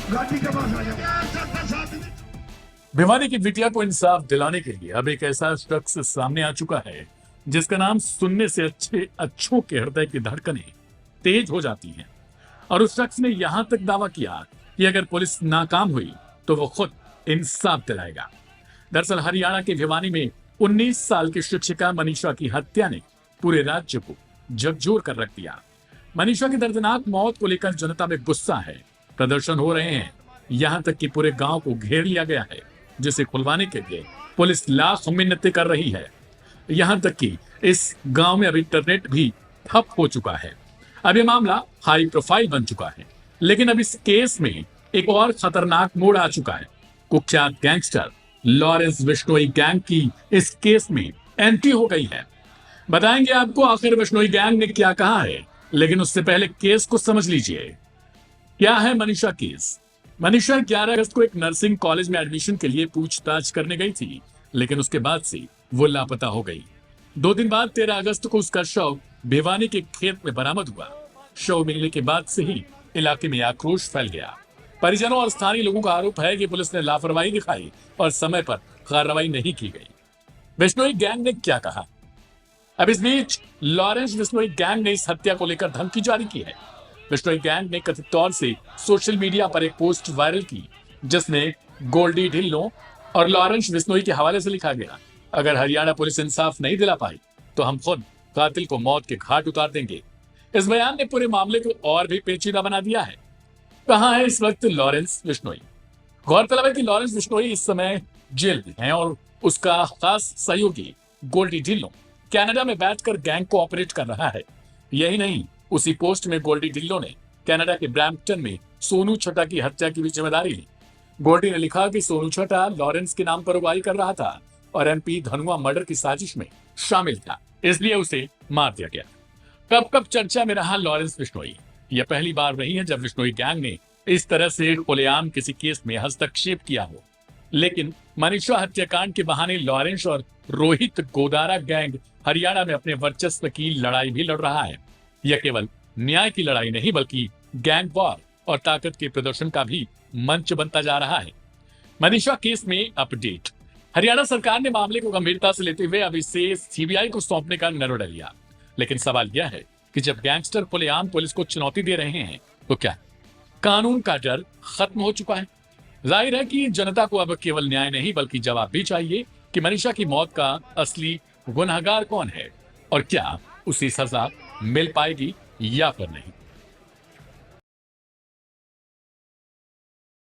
गाड़ी के पास आ जाओ। भिवानी की बिटिया को इंसाफ दिलाने के लिए अब एक ऐसा शख्स सामने आ चुका है जिसका नाम सुनने से अच्छों के हृदय की धड़कनें तेज हो जाती हैं। और उस शख्स ने यहां तक दावा किया कि अगर पुलिस नाकाम हुई तो वो खुद इंसाफ दिलाएगा। दरअसल हरियाणा के भिवानी में 19 साल की शिक्षिका मनीषा की हत्या ने पूरे राज्य को झकझोर कर रख दिया। मनीषा की दर्दनाक मौत को लेकर जनता में गुस्सा है, प्रदर्शन हो रहे हैं, यहां तक कि पूरे गांव को घेर लिया गया है, जिसे खुलवाने के लिए पुलिस लाख मिन्नतें कर रही है। यहां तक कि इस गांव में अब इंटरनेट भी ठप हो चुका है। अब यह मामला हाई प्रोफाइल बन चुका है, लेकिन अब इस केस में एक और खतरनाक मोड़ आ चुका है। कुख्यात गैंगस्टर लॉरेंस बिश्नोई गैंग की इस केस में एंट्री हो गई है। बताएंगे आपको आखिर बिश्नोई गैंग ने क्या कहा है, लेकिन उससे पहले केस को समझ लीजिए। क्या है मनीषा केस? मनीषा 11 अगस्त को एक नर्सिंग कॉलेज में एडमिशन के लिए पूछताछ करने गई थी, लेकिन उसके बाद से वो लापता हो गई। 2 दिन बाद 13 अगस्त को उसका शव भिवानी के खेत में बरामद हुआ। शव मिलने के बाद से ही इलाके में आक्रोश फैल गया। परिजनों और स्थानीय लोगों का आरोप है कि पुलिस ने लापरवाही दिखाई और समय पर कार्रवाई नहीं की गई। बिश्नोई गैंग ने क्या कहा? अब इस बीच लॉरेंस बिश्नोई गैंग ने इस हत्या को लेकर धमकी जारी की है। बिश्नोई गैंग ने कथित तौर से सोशल मीडिया पर एक पोस्ट वायरल की, जिसने गोल्डी ढिल्लों और लॉरेंस बिश्नोई के हवाले से लिखा गया, अगर हरियाणा पुलिस इंसाफ नहीं दिला पाई तो हम खुद कातिल को मौत के घाट उतार देंगे। इस बयान ने पूरे मामले को और भी पेचीदा बना दिया है। कहां है इस वक्त लॉरेंस बिश्नोई? गौरतलब है कि लॉरेंस बिश्नोई इस समय जेल में है और उसका खास सहयोगी गोल्डी ढिल्लों कनाडा में बैठकर गैंग को ऑपरेट कर रहा है। यही नहीं, उसी पोस्ट में गोल्डी ढिल्लों ने कनाडा के ब्रैम्पटन में सोनू छटा की हत्या की भी जिम्मेदारी ली। गोल्डी ने लिखा कि सोनू छटा लॉरेंस के नाम पर अगुवाई कर रहा था और एमपी धनुआ मर्डर की साजिश में शामिल था, इसलिए उसे मार दिया गया। कब कब चर्चा में रहा लॉरेंस बिश्नोई। यह पहली बार नहीं है जब बिश्नोई गैंग ने इस तरह से खुलेआम किसी केस में हस्तक्षेप किया हो, लेकिन मनीषा हत्याकांड के बहाने लॉरेंस और रोहित गोदारा गैंग हरियाणा में अपने वर्चस्व की लड़ाई भी लड़ रहा है। यह केवल न्याय की लड़ाई नहीं बल्कि गैंग वॉर और ताकत के प्रदर्शन का भी मंच बनता जा रहा है। मनीषा केस में अपडेट। हरियाणा सरकार ने मामले को गंभीरता से लेते हुए अब इसे सीबीआई को सौंपने का निर्णय लिया, लेकिन सवाल यह है कि जब गैंगस्टर खुलेआम पुलिस को चुनौती दे रहे हैं तो क्या कानून का डर खत्म हो चुका है? जाहिर है कि जनता को अब केवल न्याय नहीं बल्कि जवाब भी चाहिए कि मनीषा की मौत का असली गुनहगार कौन है और क्या उसे सजा मिल पाएगी या फिर नहीं।